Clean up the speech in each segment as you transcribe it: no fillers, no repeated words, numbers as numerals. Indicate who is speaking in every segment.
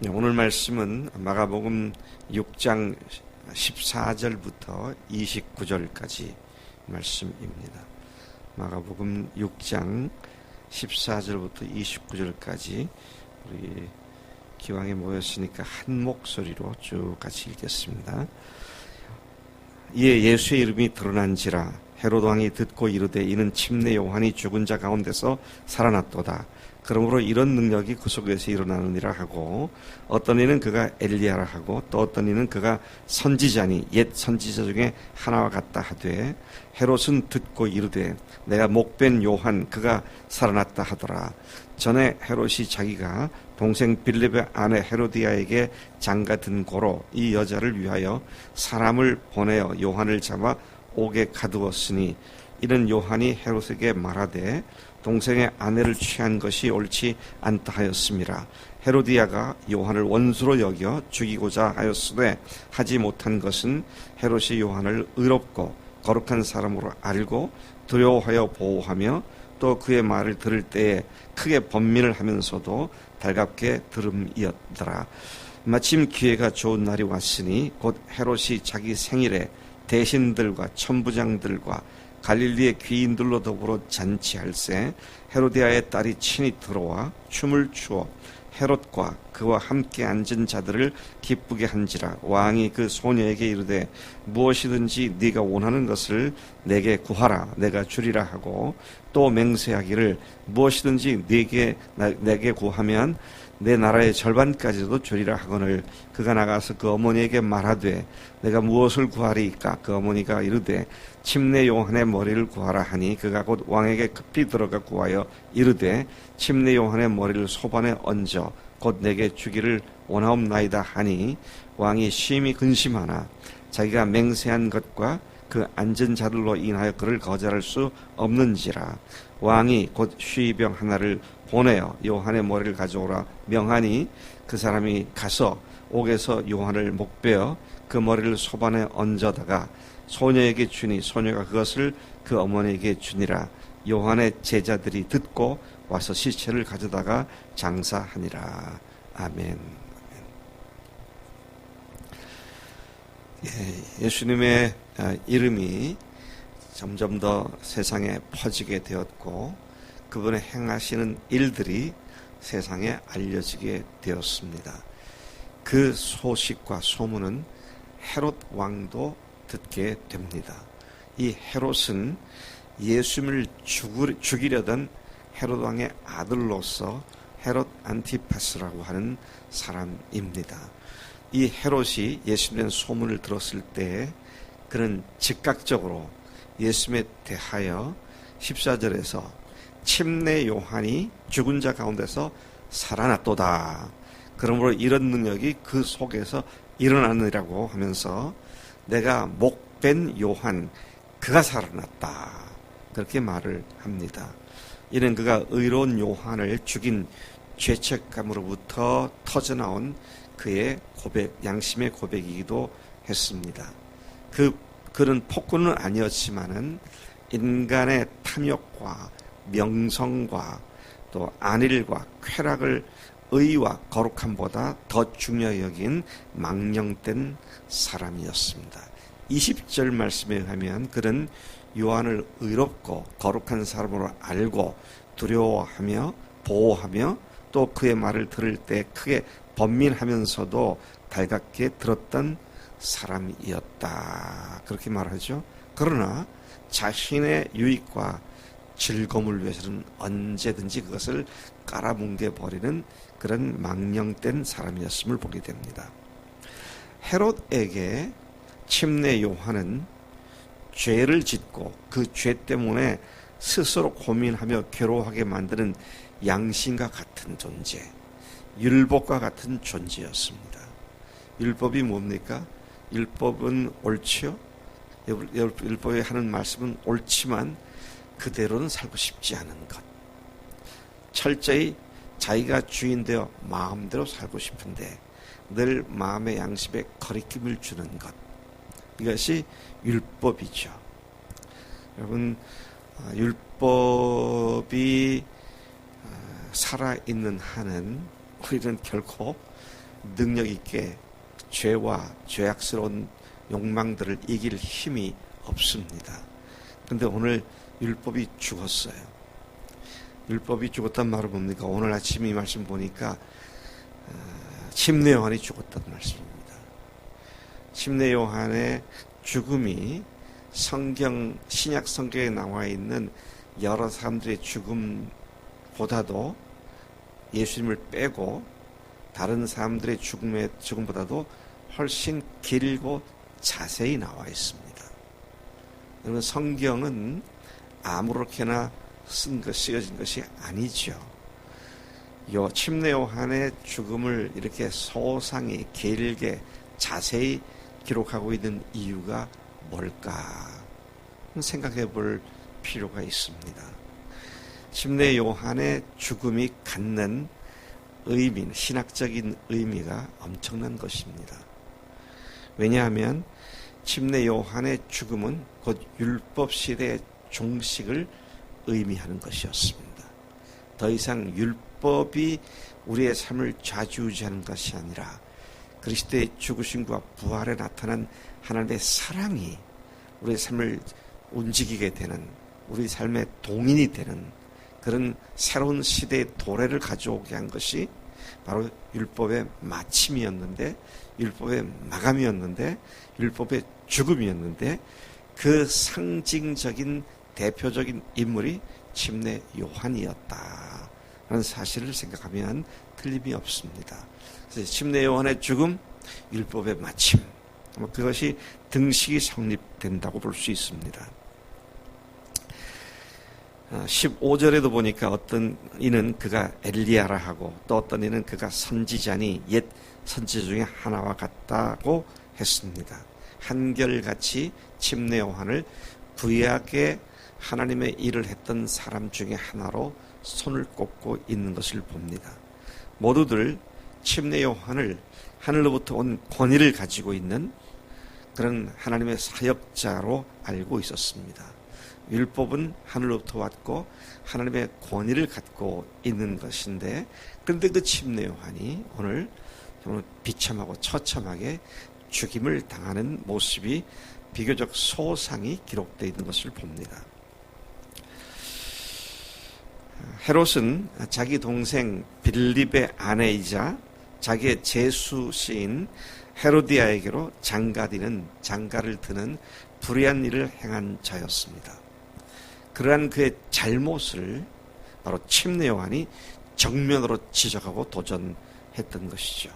Speaker 1: 오늘 말씀은 마가복음 6장 14절부터 29절까지 말씀입니다. 마가복음 6장 14절부터 29절까지 우리 기왕에 모였으니까 한 목소리로 쭉 같이 읽겠습니다. 이에 예수의 이름이 드러난지라 헤롯 왕이 듣고 이르되 이는 침례 요한이 죽은 자 가운데서 살아났도다. 그러므로 이런 능력이 그 속에서 일어나느니라 하고, 어떤 이는 그가 엘리야라 하고 또 어떤 이는 그가 선지자니 옛 선지자 중에 하나와 같다 하되, 헤롯은 듣고 이르되 내가 목벤 요한 그가 살아났다 하더라. 전에 헤롯이 자기가 동생 빌립의 아내 헤로디아에게 장가든 고로 이 여자를 위하여 사람을 보내어 요한을 잡아 옥에 가두었으니, 이는 요한이 헤롯에게 말하되 동생의 아내를 취한 것이 옳지 않다 하였음이라. 헤로디아가 요한을 원수로 여겨 죽이고자 하였으되 하지 못한 것은 헤롯이 요한을 의롭고 거룩한 사람으로 알고 두려워하여 보호하며 또 그의 말을 들을 때에 크게 번민을 하면서도 달갑게 들음이었더라. 마침 기회가 좋은 날이 왔으니 곧 헤롯이 자기 생일에 대신들과 천부장들과 갈릴리의 귀인들로 더불어 잔치할세, 헤로디아의 딸이 친히 들어와 춤을 추어 헤롯과 그와 함께 앉은 자들을 기쁘게 한지라. 왕이 그 소녀에게 이르되 무엇이든지 네가 원하는 것을 내게 구하라, 내가 주리라 하고, 또 맹세하기를 무엇이든지 내게 구하면 내 나라의 절반까지도 주리라 하거늘, 그가 나가서 그 어머니에게 말하되 내가 무엇을 구하리이까? 그 어머니가 이르되 침례 요한의 머리를 구하라 하니, 그가 곧 왕에게 급히 들어가 구하여 이르되 침례 요한의 머리를 소반에 얹어 곧 내게 주기를 원하옵나이다 하니, 왕이 심히 근심하나 자기가 맹세한 것과 그 앉은 자들로 인하여 그를 거절할 수 없는지라. 왕이 곧 쉬병 하나를 보내어 요한의 머리를 가져오라 명하니, 그 사람이 가서 옥에서 요한을 목베어 그 머리를 소반에 얹어다가 소녀에게 주니, 소녀가 그것을 그 어머니에게 주니라. 요한의 제자들이 듣고 와서 시체를 가져다가 장사하니라. 아멘. 예수님의 이름이 점점 더 세상에 퍼지게 되었고, 그분의 행하시는 일들이 세상에 알려지게 되었습니다. 그 소식과 소문은 헤롯 왕도 듣게 됩니다. 이 헤롯은 예수님을 죽이려던 헤롯 왕의 아들로서 헤롯 안티파스라고 하는 사람입니다. 이 헤롯이 예수님의 소문을 들었을 때 그는 즉각적으로 예수님에 대하여 14절에서 침례 요한이 죽은 자 가운데서 살아났도다. 그러므로 이런 능력이 그 속에서 일어나느라고 하면서 내가 목벤 요한 그가 살아났다, 그렇게 말을 합니다. 이는 그가 의로운 요한을 죽인 죄책감으로부터 터져나온 그의 고백, 양심의 고백이기도 했습니다. 그는 폭군은 아니었지만은 인간의 탐욕과 명성과 또 안일과 쾌락을 의와 거룩함보다 더 중요히 여긴 망령된 사람이었습니다. 20절 말씀에 의하면 그는 요한을 의롭고 거룩한 사람으로 알고 두려워하며 보호하며 또 그의 말을 들을 때 크게 번민하면서도 달갑게 들었던 사람이었다, 그렇게 말하죠. 그러나 자신의 유익과 즐거움을 위해서는 언제든지 그것을 깔아뭉개 버리는 그런 망령된 사람이었음을 보게 됩니다. 헤롯에게 침례 요한은 죄를 짓고 그 죄 때문에 스스로 고민하며 괴로워하게 만드는 양심과 같은 존재, 율법과 같은 존재였습니다. 율법이 뭡니까? 율법은 옳지요. 율법에 하는 말씀은 옳지만 그대로는 살고 싶지 않은 것, 철저히 자기가 주인 되어 마음대로 살고 싶은데 늘 마음의 양심에 거리낌을 주는 것, 이것이 율법이죠. 여러분, 율법이 살아있는 한은 우리는 결코 능력 있게 죄와 죄악스러운 욕망들을 이길 힘이 없습니다. 그런데 오늘 율법이 죽었어요. 율법이 죽었단 말은 뭡니까? 오늘 아침 이 말씀 보니까 침례 요한이 죽었다는 말씀입니다. 침례 요한의 죽음이 신약 성경에 나와 있는 여러 사람들의 죽음보다도 예수님을 빼고 다른 사람들의 죽음보다도 훨씬 길고 자세히 나와 있습니다. 여러분, 성경은 아무렇게나 쓰여진 것이 아니죠. 침례 요한의 죽음을 이렇게 소상히 길게 자세히 기록하고 있는 이유가 뭘까 생각해 볼 필요가 있습니다. 침례 요한의 죽음이 갖는 의미, 신학적인 의미가 엄청난 것입니다. 왜냐하면 침례 요한의 죽음은 곧 율법 시대의 종식을 의미하는 것이었습니다. 더 이상 율법이 우리의 삶을 좌지우지하는 것이 아니라 그리스도의 죽으심과 부활에 나타난 하나님의 사랑이 우리의 삶을 움직이게 되는, 우리 삶의 동인이 되는 그런 새로운 시대의 도래를 가져오게 한 것이 바로 율법의 마침이었는데, 율법의 마감이었는데, 율법의 죽음이었는데, 그 상징적인 대표적인 인물이 침례 요한이었다라는 사실을 생각하면 틀림이 없습니다. 그래서 침례 요한의 죽음, 율법의 마침, 그것이 등식이 성립된다고 볼 수 있습니다. 15절에도 보니까 어떤 이는 그가 엘리야라 하고 또 어떤 이는 그가 선지자니 옛 선지자 중에 하나와 같다고 했습니다. 한결같이 침례 요한을 구약에 하나님의 일을 했던 사람 중에 하나로 손을 꼽고 있는 것을 봅니다. 모두들 침례 요한을 하늘로부터 온 권위를 가지고 있는 그런 하나님의 사역자로 알고 있었습니다. 율법은 하늘로부터 왔고 하나님의 권위를 갖고 있는 것인데, 그런데 그 침례 요한이 오늘 정말 비참하고 처참하게 죽임을 당하는 모습이 비교적 소상히 기록되어 있는 것을 봅니다. 헤롯은 자기 동생 빌립의 아내이자 자기의 제수시인 헤로디아에게로 장가를 드는 불의한 일을 행한 자였습니다. 그러한 그의 잘못을 바로 침례 요한이 정면으로 지적하고 도전했던 것이죠.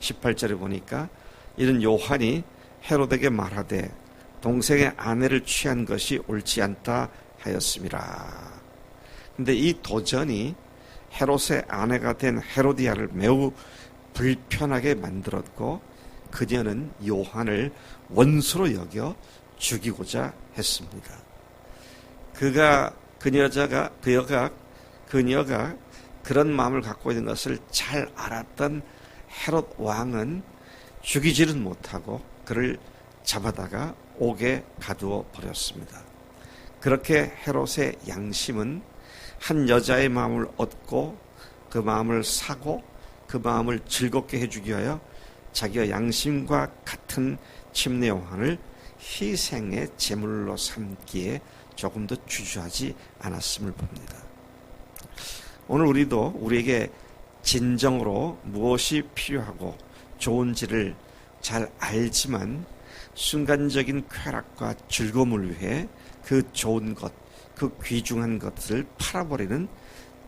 Speaker 1: 18절에 보니까 이는 요한이 헤롯에게 말하되 동생의 아내를 취한 것이 옳지 않다 하였음이라. 근데 이 도전이 헤롯의 아내가 된 헤로디아를 매우 불편하게 만들었고 그녀는 요한을 원수로 여겨 죽이고자 했습니다. 그녀가 그런 마음을 갖고 있는 것을 잘 알았던 헤롯 왕은 죽이지는 못하고 그를 잡아다가 옥에 가두어 버렸습니다. 그렇게 헤롯의 양심은 한 여자의 마음을 얻고 그 마음을 사고 그 마음을 즐겁게 해주기 위하여 자기의 양심과 같은 침례 요한을 희생의 제물로 삼기에 조금 더 주저하지 않았음을 봅니다. 오늘 우리에게 진정으로 무엇이 필요하고 좋은지를 잘 알지만 순간적인 쾌락과 즐거움을 위해 그 좋은 것, 그 귀중한 것들을 팔아버리는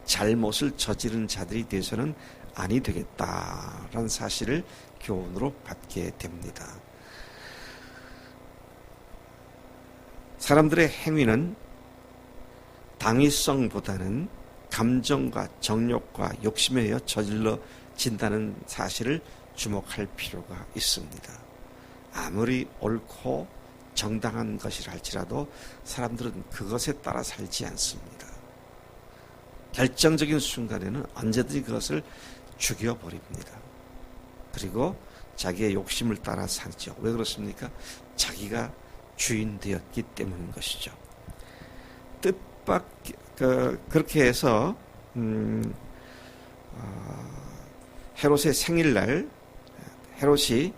Speaker 1: 잘못을 저지른 자들이 되어서는 아니 되겠다라는 사실을 교훈으로 받게 됩니다. 사람들의 행위는 당위성보다는 감정과 정욕과 욕심에 의해 저질러진다는 사실을 주목할 필요가 있습니다. 아무리 옳고 정당한 것이라 할지라도 사람들은 그것에 따라 살지 않습니다. 결정적인 순간에는 언제든지 그것을 죽여버립니다. 그리고 자기의 욕심을 따라 살죠. 왜 그렇습니까? 자기가 주인 되었기 때문인 것이죠. 그렇게 해서 헤롯의 생일날 헤롯이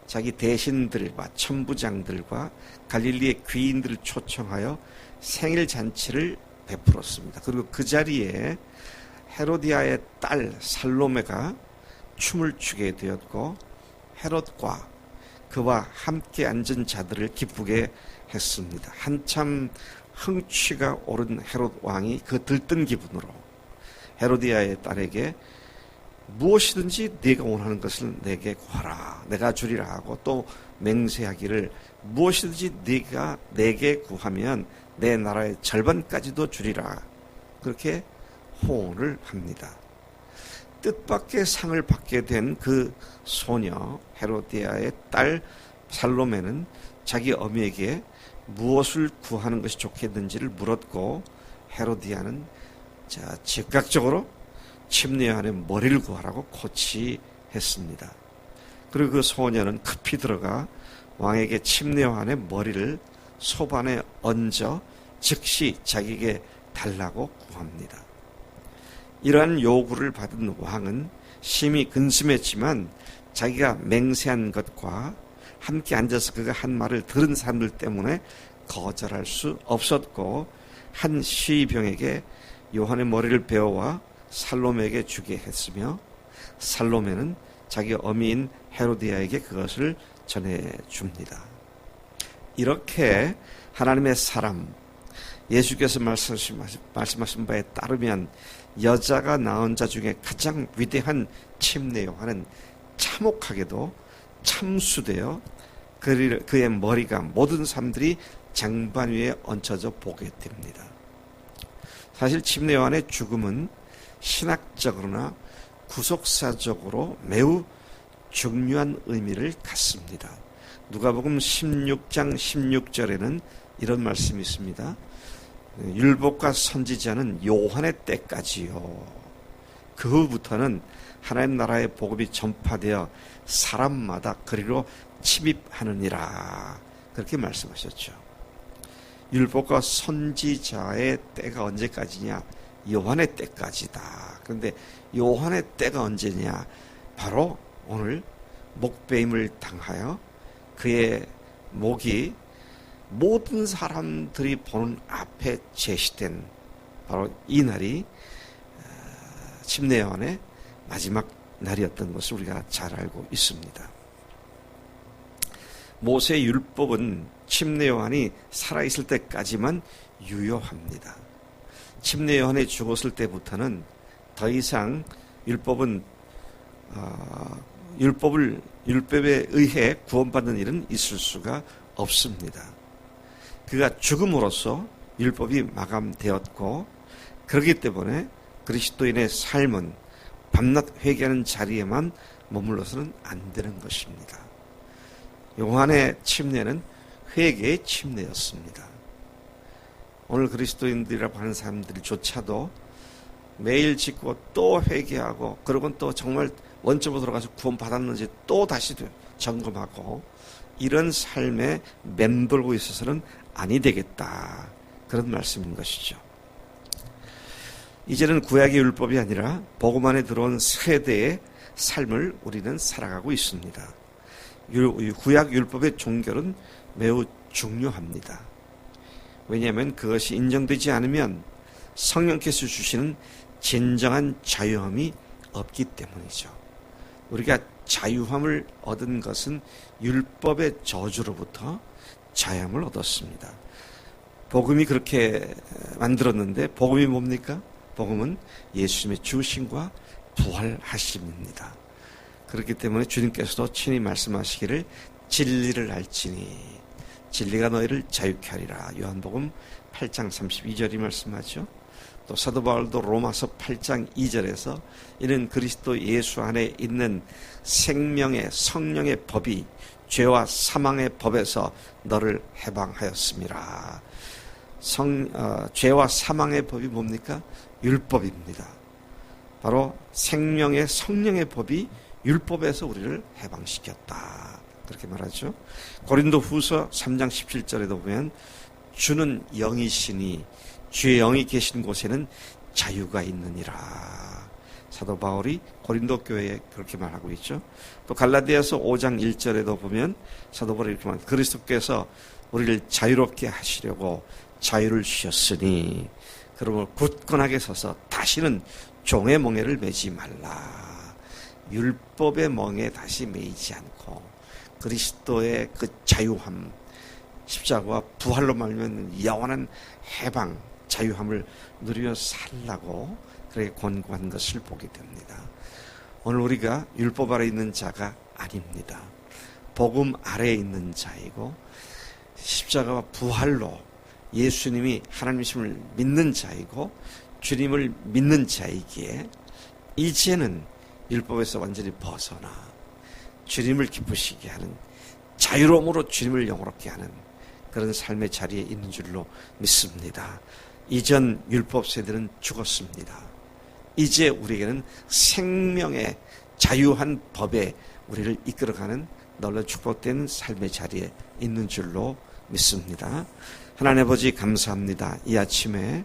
Speaker 1: 자기 대신들과 천부장들과 갈릴리의 귀인들을 초청하여 생일 잔치를 베풀었습니다. 그리고 그 자리에 헤로디아의 딸 살로메가 춤을 추게 되었고 헤롯과 그와 함께 앉은 자들을 기쁘게 했습니다. 한참 흥취가 오른 헤롯 왕이 그 들뜬 기분으로 헤로디아의 딸에게 무엇이든지 네가 원하는 것을 내게 구하라, 내가 주리라 하고 또 맹세하기를 무엇이든지 네가 내게 구하면 내 나라의 절반까지도 주리라, 그렇게 호언을 합니다. 뜻밖의 상을 받게 된 그 소녀 헤로디아의 딸 살로메는 자기 어미에게 무엇을 구하는 것이 좋겠는지를 물었고, 헤로디아는 즉각적으로 침례요한의 머리를 구하라고 코치했습니다. 그리고 그 소녀는 급히 들어가 왕에게 침례요한의 머리를 소반에 얹어 즉시 자기에게 달라고 구합니다. 이러한 요구를 받은 왕은 심히 근심했지만 자기가 맹세한 것과 함께 앉아서 그가 한 말을 들은 사람들 때문에 거절할 수 없었고, 한 시병에게 요한의 머리를 베어와 살로메에게 주게 했으며, 살로메는 자기 어미인 헤로디아에게 그것을 전해줍니다. 이렇게 하나님의 사람 예수께서 말씀하신 바에 따르면 여자가 낳은 자 중에 가장 위대한 침례 요한은 참혹하게도 참수되어 그의 머리가 모든 사람들이 장반 위에 얹혀져 보게 됩니다. 사실 침례 요한의 죽음은 신학적으로나 구속사적으로 매우 중요한 의미를 갖습니다. 누가복음 16장 16절에는 이런 말씀이 있습니다. 율법과 선지자는 요한의 때까지요. 그 후부터는 하나님 나라의 복음이 전파되어 사람마다 그리로 침입하느니라, 그렇게 말씀하셨죠. 율법과 선지자의 때가 언제까지냐? 요한의 때까지다. 그런데 요한의 때가 언제냐? 바로 오늘 목베임을 당하여 그의 목이 모든 사람들이 보는 앞에 제시된 바로 이 날이 침례 요한의 마지막 날이었던 것을 우리가 잘 알고 있습니다. 모세의 율법은 침례 요한이 살아있을 때까지만 유효합니다. 침례 요한이 죽었을 때부터는 더 이상 율법에 의해 구원받는 일은 있을 수가 없습니다. 그가 죽음으로써 율법이 마감되었고, 그렇기 때문에 그리스도인의 삶은 밤낮 회개하는 자리에만 머물러서는 안 되는 것입니다. 요한의 침례는 회개의 침례였습니다. 오늘 그리스도인들이라고 하는 사람들조차도 매일 짓고 또 회개하고, 그러고는 또 정말 원점으로 들어가서 구원 받았는지 또 다시 점검하고, 이런 삶에 맴돌고 있어서는 아니 되겠다, 그런 말씀인 것이죠. 이제는 구약의 율법이 아니라 복음 안에 들어온 세대의 삶을 우리는 살아가고 있습니다. 구약 율법의 종결은 매우 중요합니다. 왜냐하면 그것이 인정되지 않으면 성령께서 주시는 진정한 자유함이 없기 때문이죠. 우리가 자유함을 얻은 것은 율법의 저주로부터 자유함을 얻었습니다. 복음이 그렇게 만들었는데, 복음이 뭡니까? 복음은 예수님의 죽으심과 부활하심입니다. 그렇기 때문에 주님께서도 친히 말씀하시기를 진리를 알지니 진리가 너희를 자유케 하리라. 요한복음 8장 32절이 말씀하죠. 또 사도 바울도 로마서 8장 2절에서 이는 그리스도 예수 안에 있는 생명의 성령의 법이 죄와 사망의 법에서 너를 해방하였음이라. 죄와 사망의 법이 뭡니까? 율법입니다. 바로 생명의 성령의 법이 율법에서 우리를 해방시켰다, 그렇게 말하죠. 고린도 후서 3장 17절에도 보면 주는 영이시니 주의 영이 계신 곳에는 자유가 있느니라. 사도 바울이 고린도 교회에 그렇게 말하고 있죠. 또 갈라디아서 5장 1절에도 보면 사도 바울이 이렇게 말합니다. 그리스도께서 우리를 자유롭게 하시려고 자유를 주셨으니 그러므로 굳건하게 서서 다시는 종의 멍에를 매지 말라. 율법의 멍에 다시 매이지 않고 그리스도의 그 자유함, 십자가와 부활로 말미암은 영원한 해방, 자유함을 누리며 살라고 그렇게 권고한 것을 보게 됩니다. 오늘 우리가 율법 아래 있는 자가 아닙니다. 복음 아래에 있는 자이고 십자가와 부활로 예수님이 하나님이심을 믿는 자이고 주님을 믿는 자이기에 이제는 율법에서 완전히 벗어나 주님을 기쁘시게 하는 자유로움으로 주님을 영화롭게 하는 그런 삶의 자리에 있는 줄로 믿습니다. 이전 율법 세대는 죽었습니다. 이제 우리에게는 생명의 자유한 법에 우리를 이끌어가는 널려 축복된 삶의 자리에 있는 줄로 믿습니다. 하나님 아버지 감사합니다. 이 아침에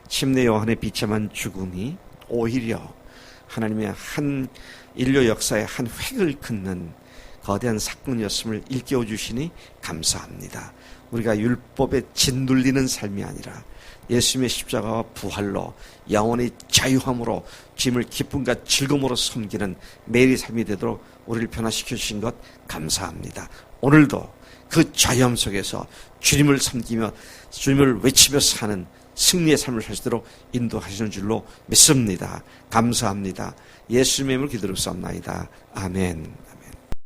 Speaker 1: 침례 요한의 비참한 죽음이 오히려 하나님의 한 인류 역사의 한 획을 긋는 거대한 사건이었음을 일깨워 주시니 감사합니다. 우리가 율법에 짓눌리는 삶이 아니라 예수님의 십자가와 부활로 영원히 자유함으로 주님을 기쁨과 즐거움으로 섬기는 매일의 삶이 되도록 우리를 변화시켜 주신 것 감사합니다. 오늘도 그 자유함 속에서 주님을 섬기며 주님을 외치며 사는 승리의 삶을 살 수 있도록 인도하시는 줄로 믿습니다. 감사합니다. 예수님의 이름으로 기도를 쌉나이다. 아멘.